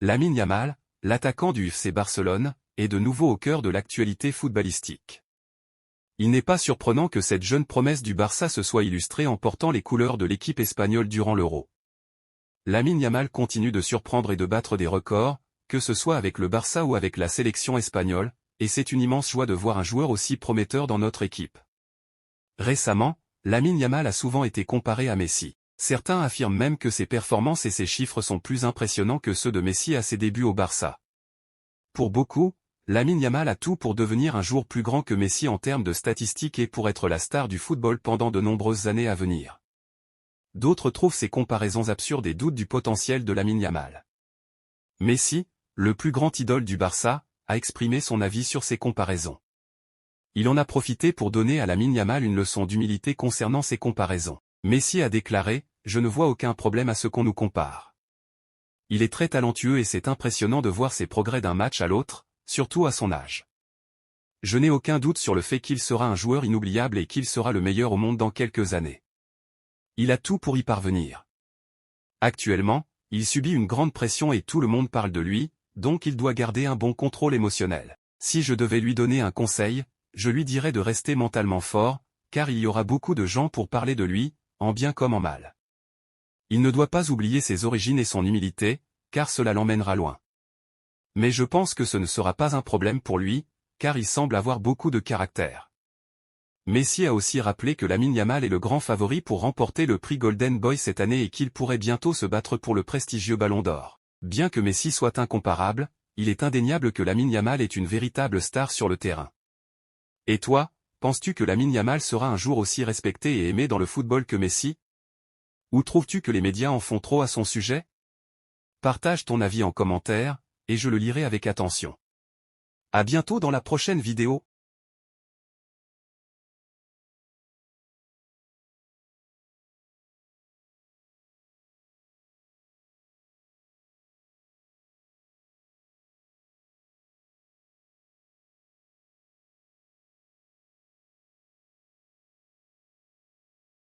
Lamine Yamal, l'attaquant du FC Barcelone, est de nouveau au cœur de l'actualité footballistique. Il n'est pas surprenant que cette jeune promesse du Barça se soit illustrée en portant les couleurs de l'équipe espagnole durant l'Euro. Lamine Yamal continue de surprendre et de battre des records, que ce soit avec le Barça ou avec la sélection espagnole, et c'est une immense joie de voir un joueur aussi prometteur dans notre équipe. Récemment, Lamine Yamal a souvent été comparé à Messi. Certains affirment même que ses performances et ses chiffres sont plus impressionnants que ceux de Messi à ses débuts au Barça. Pour beaucoup, Lamine Yamal a tout pour devenir un jour plus grand que Messi en termes de statistiques et pour être la star du football pendant de nombreuses années à venir. D'autres trouvent ces comparaisons absurdes et doutent du potentiel de Lamine Yamal. Messi, le plus grand idole du Barça, a exprimé son avis sur ces comparaisons. Il en a profité pour donner à Lamine Yamal une leçon d'humilité concernant ces comparaisons. Messi a déclaré « Je ne vois aucun problème à ce qu'on nous compare. Il est très talentueux et c'est impressionnant de voir ses progrès d'un match à l'autre, surtout à son âge. Je n'ai aucun doute sur le fait qu'il sera un joueur inoubliable et qu'il sera le meilleur au monde dans quelques années. Il a tout pour y parvenir. Actuellement, il subit une grande pression et tout le monde parle de lui, donc il doit garder un bon contrôle émotionnel. Si je devais lui donner un conseil, je lui dirais de rester mentalement fort, car il y aura beaucoup de gens pour parler de lui, en bien comme en mal. Il ne doit pas oublier ses origines et son humilité, car cela l'emmènera loin. Mais je pense que ce ne sera pas un problème pour lui, car il semble avoir beaucoup de caractère. Messi a aussi rappelé que Lamine Yamal est le grand favori pour remporter le prix Golden Boy cette année et qu'il pourrait bientôt se battre pour le prestigieux Ballon d'Or. Bien que Messi soit incomparable, il est indéniable que Lamine Yamal est une véritable star sur le terrain. Et toi, penses-tu que Lamine Yamal sera un jour aussi respecté et aimé dans le football que Messi? Ou trouves-tu que les médias en font trop à son sujet? Partage ton avis en commentaire, et je le lirai avec attention. À bientôt dans la prochaine vidéo.